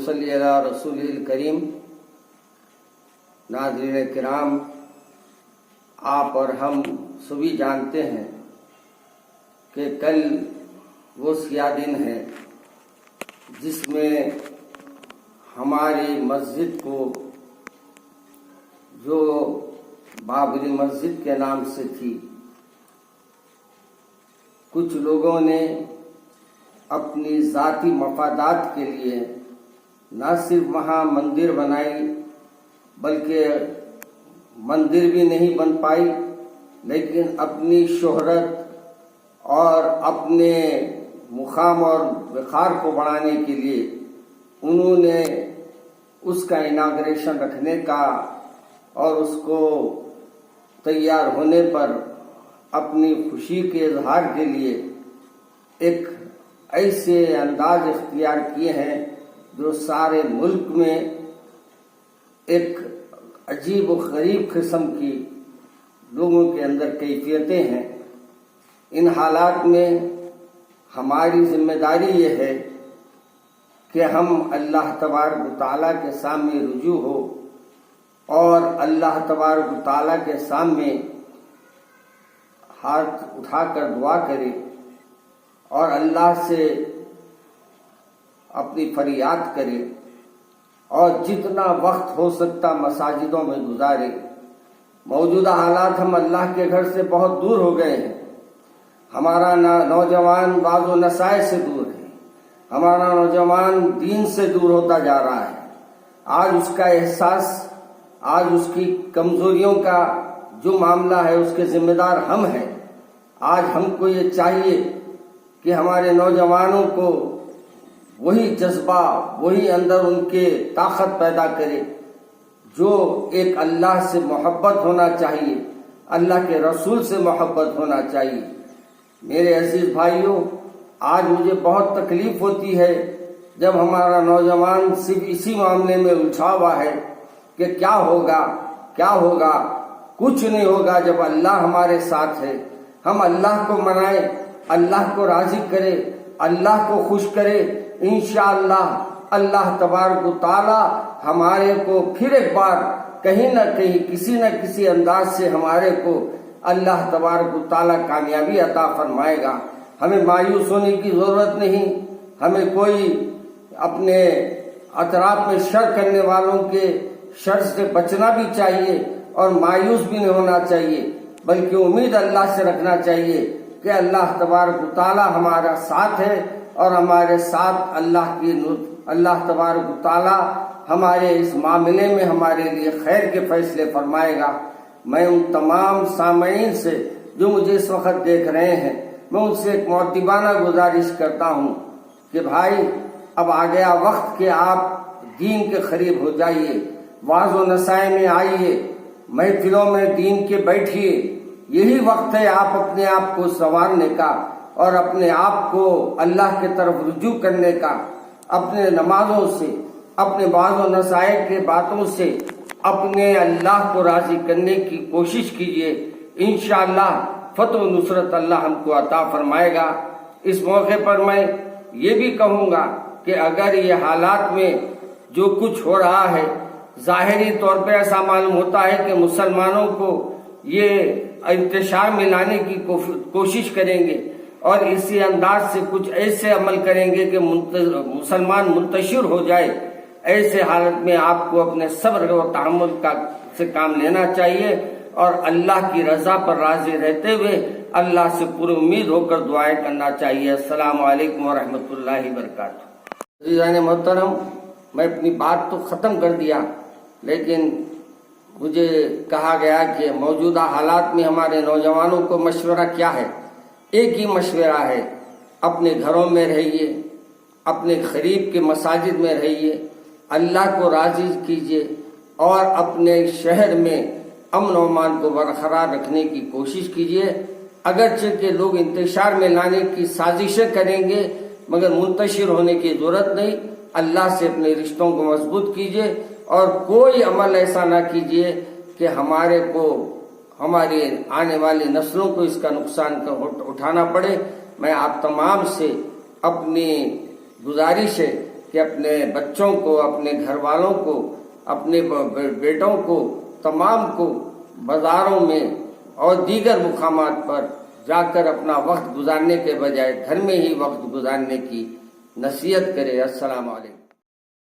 नसल्ली अला रसूलिल करीम। नाज़रीन किराम, आप और हम सभी जानते हैं कि कल वो सिया दिन है जिसमें हमारी मस्जिद को, जो बाबरी मस्जिद के नाम से थी, कुछ लोगों ने अपनी ज़ाती मफादात के लिए न सिर्फ वहाँ मंदिर बनाई, बल्कि मंदिर भी नहीं बन पाई, लेकिन अपनी शोहरत और अपने मुकाम और वक़ार को बढ़ाने के लिए उन्होंने उसका इनाग्रेशन रखने का और उसको तैयार होने पर अपनी खुशी के इजहार के लिए एक ऐसे अंदाज इख्तियार किए हैं जो सारे मुल्क में एक अजीब व गरीब किस्म की लोगों के अंदर कैफियतें हैं। इन हालात में हमारी जिम्मेदारी ये है कि हम अल्लाह तबारक व तआला के सामने रुजू हो और अल्लाह तबारक व तआला के सामने हाथ उठाकर दुआ करें और अल्लाह से अपनी फरियाद करें और जितना वक्त हो सकता मसाजिदों में गुजारे। मौजूदा हालात, हम अल्लाह के घर से बहुत दूर हो गए हैं। हमारा नौजवान बाज़ो नसाए से दूर है, हमारा नौजवान दीन से दूर होता जा रहा है। आज उसका एहसास, आज उसकी कमजोरियों का जो मामला है उसके जिम्मेदार हम हैं। आज हमको ये चाहिए कि हमारे नौजवानों को वही जज्बा, वही अंदर उनके ताकत पैदा करे जो एक अल्लाह से मोहब्बत होना चाहिए, अल्लाह के रसूल से मोहब्बत होना चाहिए। मेरे अजीज भाइयों, आज मुझे बहुत तकलीफ होती है जब हमारा नौजवान सिर्फ इसी मामले में उलझा हुआ है कि क्या होगा, क्या होगा। कुछ नहीं होगा जब अल्लाह हमारे साथ है। हम अल्लाह को मनाए, अल्लाह को राजी करे, अल्लाह को खुश करे। इंशाअल्लाह अल्लाह तबारक व तआला हमारे को फिर एक बार कहीं न कहीं किसी न किसी अंदाज से हमारे को अल्लाह तबारक व तआला कामयाबी अता फरमाएगा। हमें मायूस होने की जरूरत नहीं। हमें कोई अपने अतराफ में शर करने वालों के शर से बचना भी चाहिए और मायूस भी नहीं होना चाहिए, बल्कि उम्मीद अल्लाह से रखना चाहिए कि अल्लाह तबारक व तआला हमारा साथ है और हमारे साथ अल्लाह तबारक व तआला हमारे इस मामले में हमारे लिए खैर के फैसले फरमाएगा। मैं उन तमाम सामईन से जो मुझे इस वक्त देख रहे हैं, मैं उनसे एक मुअद्दिबाना गुजारिश करता हूँ कि भाई, अब आ गया वक्त कि आप दीन के करीब हो जाइए, वाज़ो नसाए में आइए, महफिलों में दीन के बैठिए। यही वक्त है आप अपने आप को संवारने का और अपने आप को अल्लाह के तरफ रुजू करने का। अपने नमाजों से, अपने वाज़ो नसाए के बातों से अपने अल्लाह को राजी करने की कोशिश कीजिए। इंशाअल्लाह फतह व नुसरत अल्लाह हमको अता फरमाएगा। इस मौके पर मैं ये भी कहूँगा कि अगर ये हालात में जो कुछ हो रहा है, ज़ाहिरी तौर पे ऐसा मालूम होता है कि मुसलमानों को ये इंतशार में लाने की कोशिश करेंगे और इसी अंदाज से कुछ ऐसे अमल करेंगे कि मुसलमान मुंतशिर हो जाए। ऐसे हालत में आपको अपने सब्र व तहम्मुल का से काम लेना चाहिए और अल्लाह की रजा पर राजी रहते हुए अल्लाह से पूरी उम्मीद होकर दुआएं करना चाहिए। अस्सलाम वालेकुम व रहमतुल्लाहि व बरकातहू। अज़ीज़ान मोहतरम, मैं अपनी बात तो ख़त्म कर दिया, लेकिन मुझे कहा गया कि मौजूदा हालात में हमारे नौजवानों को मशवरा क्या है। एक ही मशवरा है, अपने घरों में रहिए, अपने करीब के मसाजिद में रहिए, अल्लाह को राजी कीजिए और अपने शहर में अमन और अमान को बरकरार रखने की कोशिश कीजिए। अगरचे के लोग इंतशार में लाने की साजिशें करेंगे, मगर मुंतशिर होने की जरूरत नहीं। अल्लाह से अपने रिश्तों को मजबूत कीजिए और कोई अमल ऐसा ना कीजिए कि हमारे को, हमारे आने वाली नस्लों को इसका नुकसान उठाना पड़े। मैं आप तमाम से अपनी गुजारिश है کہ اپنے بچوں کو، اپنے گھر والوں کو، اپنے بیٹوں کو، تمام کو بازاروں میں اور دیگر مقامات پر جا کر اپنا وقت گزارنے کے بجائے گھر میں ہی وقت گزارنے کی نصیحت کرے۔ السلام علیکم۔